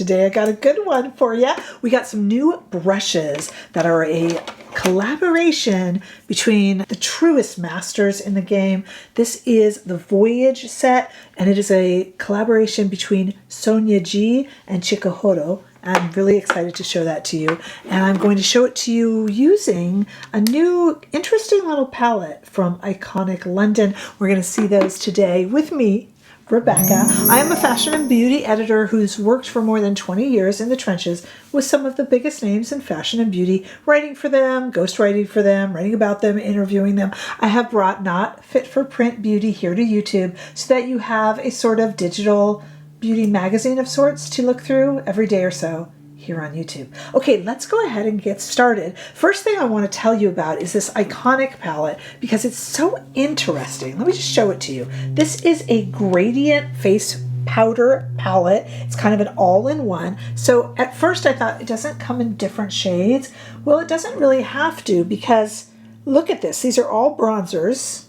today I got a good one for you. We got some new brushes that are a collaboration between the truest masters in the game. This is the Voyage set, and it is a collaboration between Sonia G and Chikuhoro. I'm really excited to show that to you, and I'm going to show it to you using a new interesting little palette from Iconic London. We're going to see those today with me, Rebecca. I am a fashion and beauty editor who's worked for more than 20 years in the trenches with some of the biggest names in fashion and beauty, writing for them, ghostwriting for them, writing about them, interviewing them. I have brought not fit for print beauty here to YouTube so that you have a sort of digital beauty magazine of sorts to look through every day or so here on YouTube. Okay, let's go ahead and get started. First thing I want to tell you about is this Iconic palette because it's so interesting. Let me just show it to you. This is a gradient face powder palette. It's kind of an all-in-one. So at first I thought it doesn't come in different shades. Well, it doesn't really have to because look at this. These are all bronzers,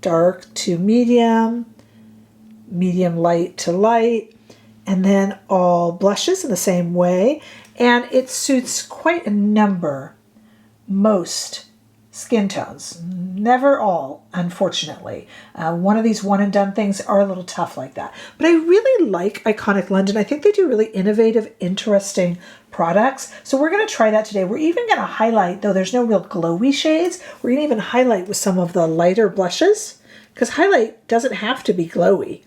dark to medium, medium light to light, and then all blushes in the same way. And it suits quite a number, most skin tones. Never all, unfortunately. One of these one and done things are a little tough like that. But I really like Iconic London. I think they do really innovative, interesting products. So we're going to try that today. We're even going to highlight, though there's no real glowy shades, we're going to even highlight with some of the lighter blushes, because highlight doesn't have to be glowy.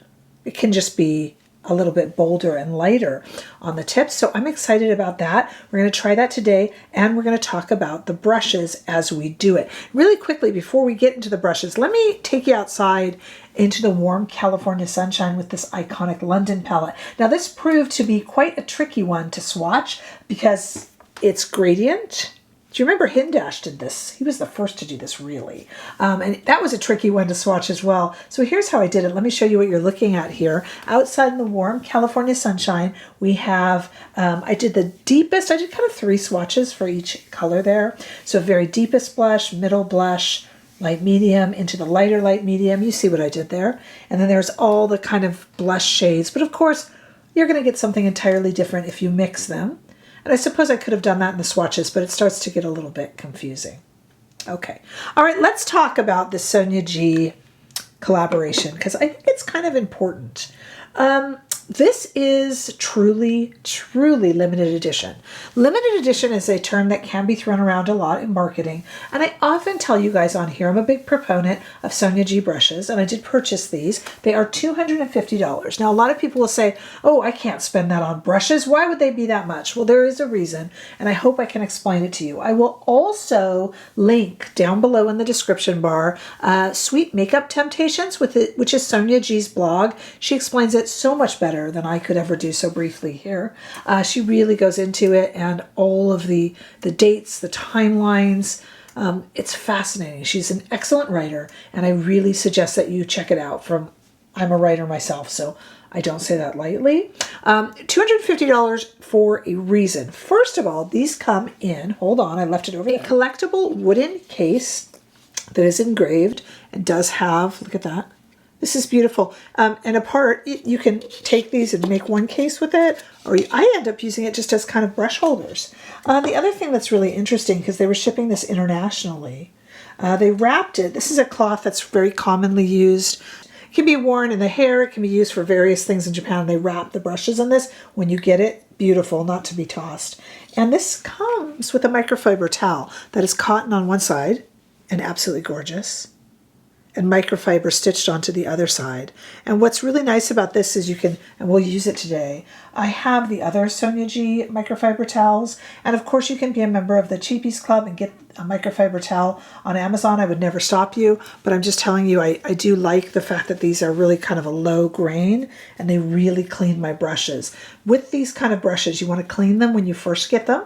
It can just be a little bit bolder and lighter on the tips. So I'm excited about that. We're going to try that today, and we're going to talk about the brushes as we do it. Really quickly, before we get into the brushes, let me take you outside into the warm California sunshine with this Iconic London palette. Now this proved to be quite a tricky one to swatch because it's gradient. Do you remember Hindash did this? He was the first to do this, really. And that was a tricky one to swatch as well. So here's how I did it. Let me show you what you're looking at here. Outside in the warm California sunshine, we have, I did the deepest, I did kind of 3 swatches for each color there. So very deepest blush, middle blush, light medium, into the lighter light medium. You see what I did there. And then there's all the kind of blush shades. But of course, you're going to get something entirely different if you mix them. And I suppose I could have done that in the swatches, but it starts to get a little bit confusing. Okay. All right, let's talk about the Sonia G collaboration because I think it's kind of important. This is truly, truly limited edition. Limited edition is a term that can be thrown around a lot in marketing, and I often tell you guys on here, I'm a big proponent of Sonia G brushes, and I did purchase these. They are $250. Now, a lot of people will say, oh, I can't spend that on brushes. Why would they be that much? Well, there is a reason, and I hope I can explain it to you. I will also link down below in the description bar Sweet Makeup Temptations, which is Sonia G's blog. She explains it so much better than I could ever do so briefly here. She really goes into it and all of the dates, the timelines. It's fascinating. She's an excellent writer, and I really suggest that you check it out. I'm a writer myself, so I don't say that lightly. $250 for a reason. First of all, these come in, hold on, I left it over there, a collectible wooden case that is engraved and does have, look at that. This is beautiful. And apart, you can take these and make one case with it, or I end up using it just as kind of brush holders. The other thing that's really interesting, because they were shipping this internationally, they wrapped it. This is a cloth that's very commonly used. It can be worn in the hair. It can be used for various things in Japan. They wrap the brushes in this. When you get it, beautiful, not to be tossed. And this comes with a microfiber towel that is cotton on one side and absolutely gorgeous, and microfiber stitched onto the other side. And what's really nice about this is you can, and we'll use it today, I have the other Sonia G microfiber towels, and of course you can be a member of the Cheapies Club and get a microfiber towel on Amazon. I would never stop you, but I'm just telling you, I do like the fact that these are really kind of a low grain, and they really clean my brushes. With these kind of brushes, you want to clean them when you first get them.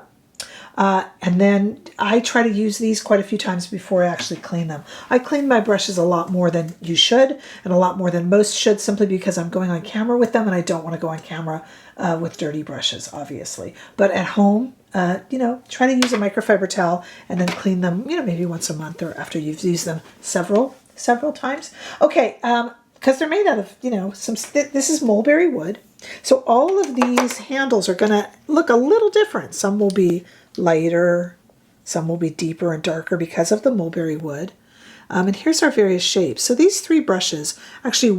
And then I try to use these quite a few times before I actually clean them. I clean my brushes a lot more than you should, and a lot more than most should, simply because I'm going on camera with them, and I don't want to go on camera with dirty brushes, obviously. But at home, you know, try to use a microfiber towel and then clean them, you know, maybe once a month or after you've used them several times. Okay, because they're made out of, you know, this is mulberry wood. So all of these handles are going to look a little different. Some will be lighter, some will be deeper and darker because of the mulberry wood. And here's our various shapes. So these 3 brushes, actually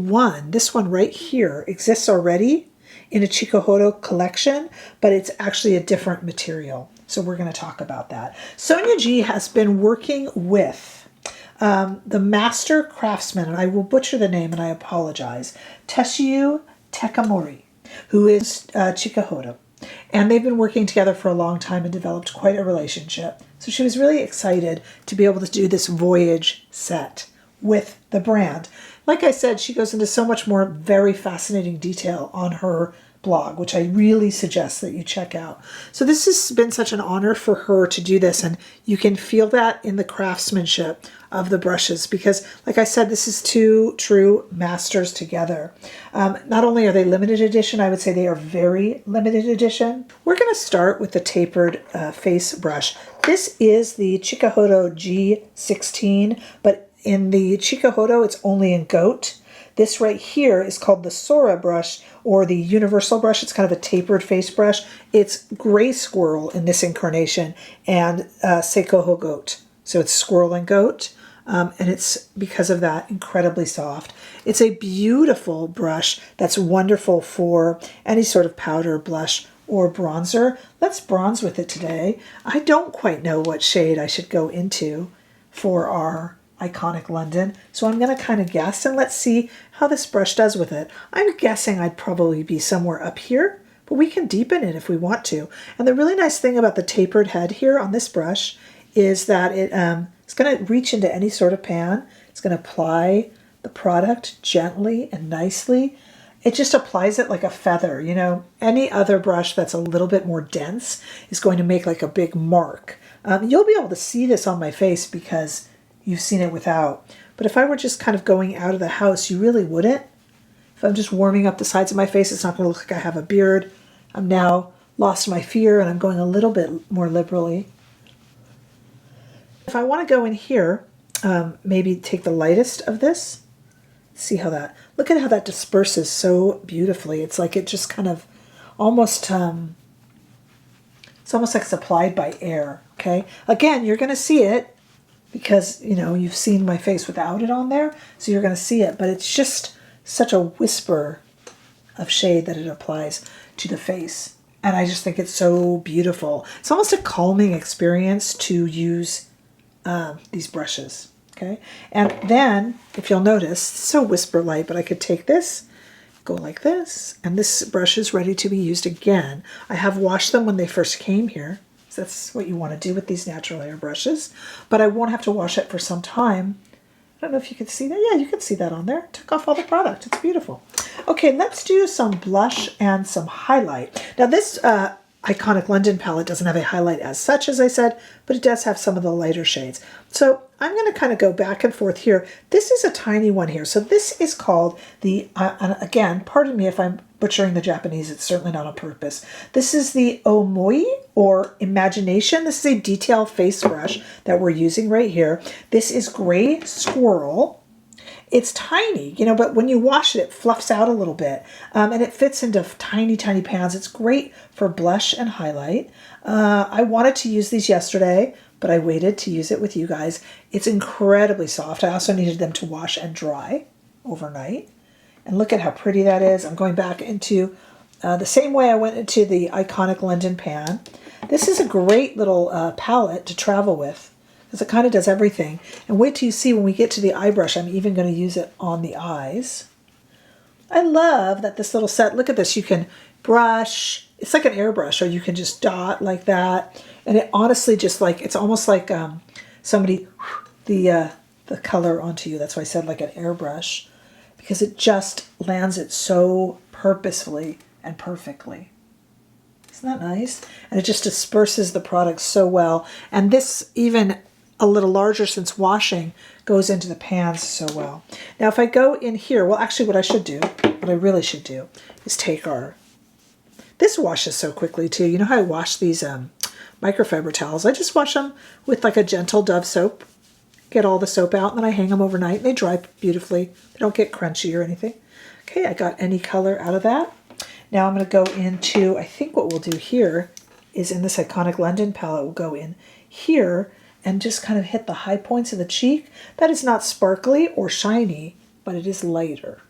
this one right here, exists already in a Chikuhodo collection, but it's actually a different material. So we're going to talk about that. Sonia G has been working with the master craftsman, and I will butcher the name and I apologize, Tesshyu Tekamori, who is Chikuhodo. And they've been working together for a long time and developed quite a relationship. So she was really excited to be able to do this Voyage set with the brand. Like I said, she goes into so much more very fascinating detail on her blog, which I really suggest that you check out. So this has been such an honor for her to do this, and you can feel that in the craftsmanship of the brushes because, like I said, this is 2 true masters together. Not only are they limited edition, I would say they are very limited edition. We're going to start with the tapered face brush. This is the Chikuhodo G16, but in the Chikuhodo, it's only in goat. This right here is called the Sora brush or the universal brush. It's kind of a tapered face brush. It's gray squirrel in this incarnation and Seikoho goat. So it's squirrel and goat. And it's, because of that, incredibly soft. It's a beautiful brush that's wonderful for any sort of powder, blush, or bronzer. Let's bronze with it today. I don't quite know what shade I should go into for our Iconic London, so I'm going to kind of guess, and let's see how this brush does with it. I'm guessing I'd probably be somewhere up here, but we can deepen it if we want to. And the really nice thing about the tapered head here on this brush is that it's going to reach into any sort of pan. It's going to apply the product gently and nicely. It just applies it like a feather. You know, any other brush that's a little bit more dense is going to make like a big mark. You'll be able to see this on my face because you've seen it without. But if I were just kind of going out of the house, you really wouldn't. If I'm just warming up the sides of my face, it's not going to look like I have a beard. I'm now lost my fear and I'm going a little bit more liberally. If I want to go in here, maybe take the lightest of this. See how that, look at how that disperses so beautifully. It's like it just kind of almost, it's almost like it's applied by air, okay? Again, you're going to see it because, you know, you've seen my face without it on there, so you're going to see it, but it's just such a whisper of shade that it applies to the face. And I just think it's so beautiful. It's almost a calming experience to use these brushes, okay? And then, if you'll notice, it's so whisper light, but I could take this, go like this, and this brush is ready to be used again. I have washed them when they first came here. So that's what you want to do with these natural hair brushes, but I won't have to wash it for some time. I don't know if you can see that. Yeah, you can see that on there. Took off all the product. It's beautiful. Okay, let's do some blush and some highlight. Now this Iconic London palette doesn't have a highlight as such, as I said, but it does have some of the lighter shades. So I'm going to kind of go back and forth here. This is a tiny one here. So this is called the, again, pardon me if I'm butchering the Japanese, it's certainly not on purpose. This is the Omoi, or Imagination. This is a detail face brush that we're using right here. This is Gray Squirrel. It's tiny, you know, but when you wash it, it fluffs out a little bit. And it fits into tiny, tiny pans. It's great for blush and highlight. I wanted to use these yesterday, but I waited to use it with you guys. It's incredibly soft. I also needed them to wash and dry overnight. And look at how pretty that is. I'm going back into the same way I went into the Iconic London pan. This is a great little palette to travel with, because it kind of does everything. And wait till you see when we get to the eye brush, I'm even going to use it on the eyes. I love that this little set, look at this, you can brush, it's like an airbrush, or you can just dot like that. And it honestly just like, it's almost like somebody, the color onto you. That's why I said like an airbrush, because it just lands it so purposefully and perfectly. Isn't that nice? And it just disperses the product so well. And this, even a little larger since washing, goes into the pans so well. Now if I go in here, well actually what I really should do is take this washes so quickly too. You know how I wash these microfiber towels? I just wash them with like a gentle Dove soap, get all the soap out, and then I hang them overnight and they dry beautifully. They don't get crunchy or anything. Okay, I got any color out of that. Now I'm going to go into, I think what we'll do here is in this Iconic London palette, we'll go in here and just kind of hit the high points of the cheek. That is not sparkly or shiny, but it is lighter.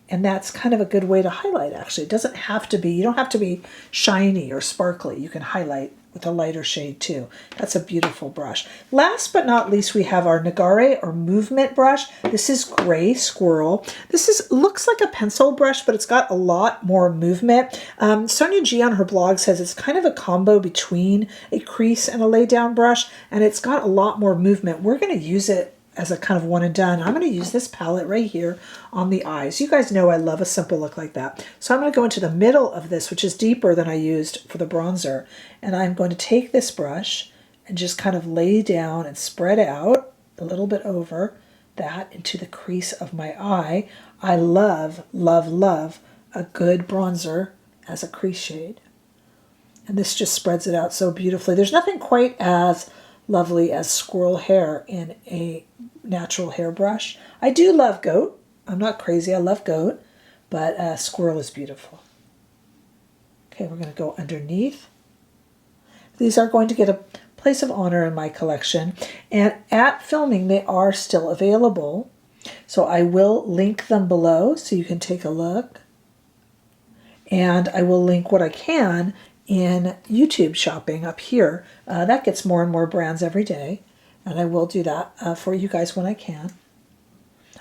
And that's kind of a good way to highlight, actually. It doesn't have to be, you don't have to be shiny or sparkly. You can highlight with a lighter shade too. That's a beautiful brush. Last but not least, we have our Nagare or movement brush. This is Gray Squirrel. This looks like a pencil brush, but it's got a lot more movement. Sonia G on her blog says it's kind of a combo between a crease and a lay down brush, and it's got a lot more movement. We're going to use it as a kind of one and done. I'm going to use this palette right here on the eyes. You guys know I love a simple look like that. So I'm going to go into the middle of this, which is deeper than I used for the bronzer. And I'm going to take this brush and just kind of lay down and spread out a little bit over that into the crease of my eye. I love, love, love a good bronzer as a crease shade. And this just spreads it out so beautifully. There's nothing quite as lovely as squirrel hair in a natural hairbrush. I do love goat. I'm not crazy. I love goat, but squirrel is beautiful. Okay, we're going to go underneath. These are going to get a place of honor in my collection, and at filming they are still available. So I will link them below so you can take a look. And I will link what I can in YouTube shopping up here. That gets more and more brands every day, and I will do that for you guys when I can.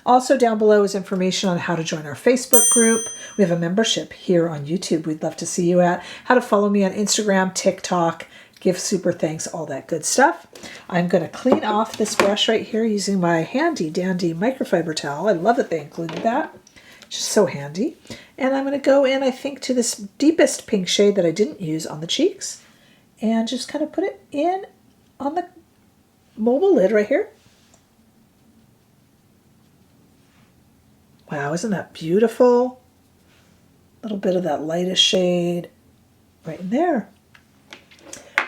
Also down below is information on how to join our Facebook group. We have a membership here on YouTube we'd love to see you at. How to follow me on Instagram, TikTok, give super thanks, all that good stuff. I'm going to clean off this brush right here using my handy dandy microfiber towel. I love that they included that. Just so handy. And I'm going to go in, I think, to this deepest pink shade that I didn't use on the cheeks and just kind of put it in on the mobile lid right here. Wow, isn't that beautiful? A little bit of that lightest shade right in there.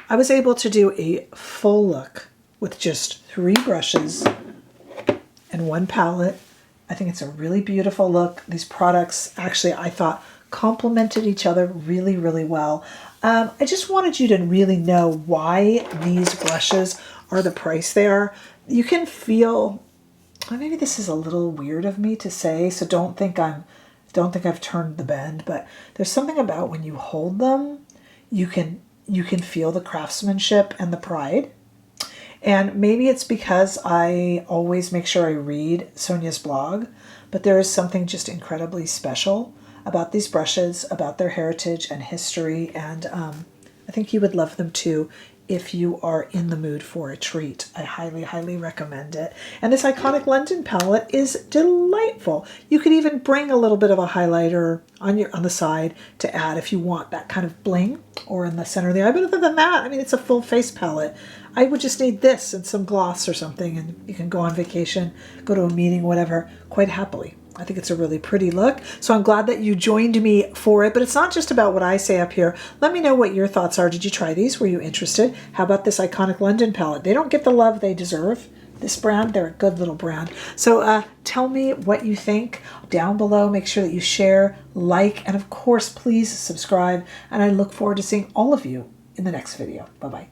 I was able to do a full look with just 3 brushes and 1 palette. I think it's a really beautiful look. These products actually, I thought, complemented each other really, really well. I just wanted you to really know why these brushes are the price they are. You can feel, maybe this is a little weird of me to say, so don't think I've turned the bend, but there's something about when you hold them, you can feel the craftsmanship and the pride. And maybe it's because I always make sure I read Sonia's blog, but there is something just incredibly special about these brushes, about their heritage and history, and I think you would love them too if you are in the mood for a treat. I highly, highly recommend it. And this Iconic London palette is delightful. You could even bring a little bit of a highlighter on the side to add if you want that kind of bling, or in the center of the eye. But other than that, I mean, it's a full face palette. I would just need this and some gloss or something, and you can go on vacation, go to a meeting, whatever, quite happily. I think it's a really pretty look. So I'm glad that you joined me for it, but it's not just about what I say up here. Let me know what your thoughts are. Did you try these? Were you interested? How about this Iconic London palette? They don't get the love they deserve. This brand, they're a good little brand. So tell me what you think down below. Make sure that you share, like, and of course, please subscribe. And I look forward to seeing all of you in the next video. Bye-bye.